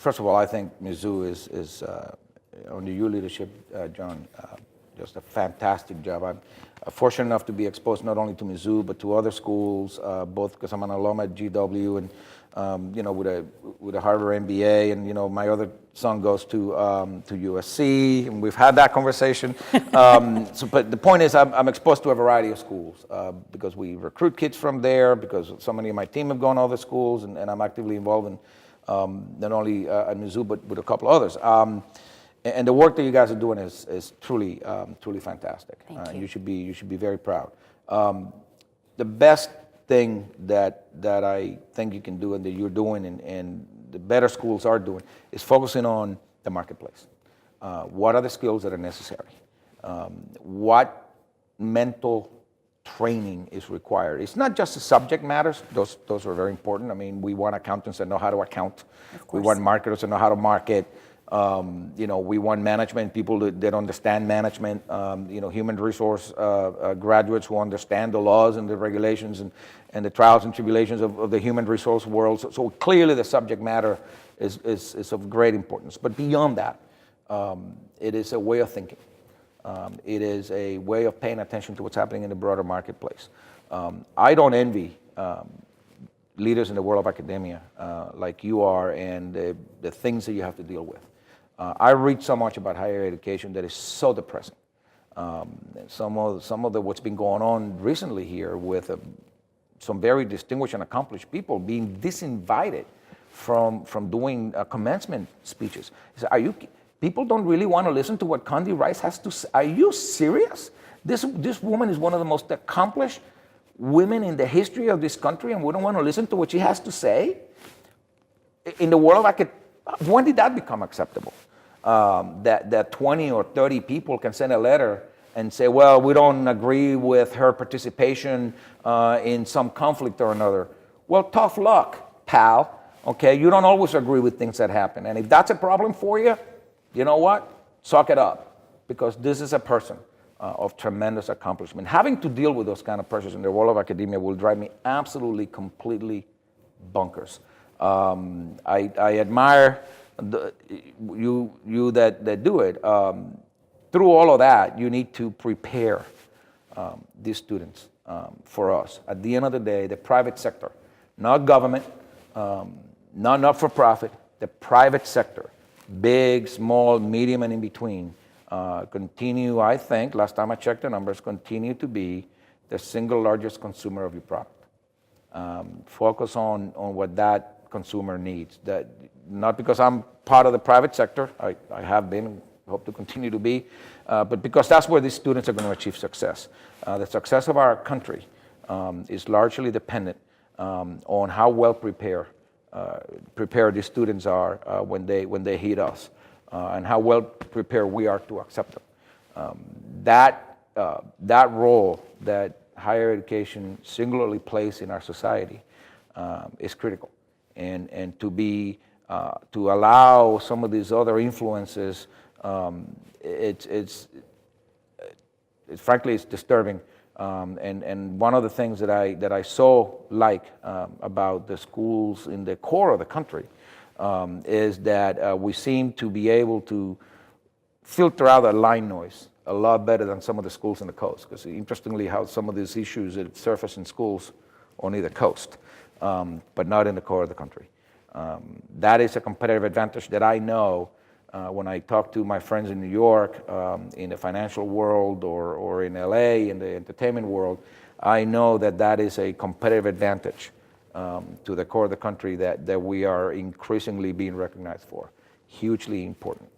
First of all, I think Mizzou is under your leadership, John, just a fantastic job. I'm fortunate enough to be exposed not only to Mizzou but to other schools, both because I'm an alum at GW and with a Harvard MBA, and my other son goes to USC, and we've had that conversation. But the point is, I'm exposed to a variety of schools because we recruit kids from there, because so many of my team have gone to other schools, and I'm actively involved in not only at Mizzou but with a couple of others. And the work that you guys are doing is truly fantastic. Thank you. You should be very proud. The best thing that I think you can do and that you're doing and the better schools are doing is focusing on the marketplace. What are the skills that are necessary? What mental training is required? It's not just the subject matters. Those are very important. I mean, we want accountants that know how to account. We want marketers that know how to market. We want management people that understand management, human resource graduates who understand the laws and the regulations and the trials and tribulations of the human resource world. So clearly the subject matter is of great importance. But beyond that, it is a way of thinking. It is a way of paying attention to what's happening in the broader marketplace. I don't envy leaders in the world of academia like you are and the things that you have to deal with. I read so much about higher education that is so depressing. Some of what's been going on recently here with some very distinguished and accomplished people being disinvited from doing commencement speeches. People don't really want to listen to what Condi Rice has to say. Are you serious? This woman is one of the most accomplished women in the history of this country, and we don't want to listen to what she has to say? In the world of academia, when did that become acceptable? That 20 or 30 people can send a letter and say, well, we don't agree with her participation in some conflict or another. Well, tough luck, pal. Okay, you don't always agree with things that happen. And if that's a problem for you, you know what? Suck it up, because this is a person of tremendous accomplishment. Having to deal with those kind of pressures in the world of academia will drive me absolutely, completely bonkers. I admire you that do it. Through all of that, you need to prepare these students for us. At the end of the day, the private sector, not government, not not-for-profit, the private sector, big, small, medium, and in between, continue, I think, last time I checked the numbers, continue to be the single largest consumer of your product. Focus on what that consumer needs. That, not because I'm part of the private sector, I have been, hope to continue to be, but because that's where these students are going to achieve success. The success of our country is largely dependent on how well prepared these students are when they hit us, and how well prepared we are to accept them. That role that higher education singularly plays in our society is critical, and to allow some of these other influences, frankly, it's disturbing. And one of the things that I so like about the schools in the core of the country is that we seem to be able to filter out that line noise a lot better than some of the schools on the coast. Because interestingly, how some of these issues that surface in schools only the coast, but not in the core of the country. That is a competitive advantage that I know when I talk to my friends in New York, in the financial world, or in LA, in the entertainment world. I know that is a competitive advantage to the core of the country that we are increasingly being recognized for. Hugely important.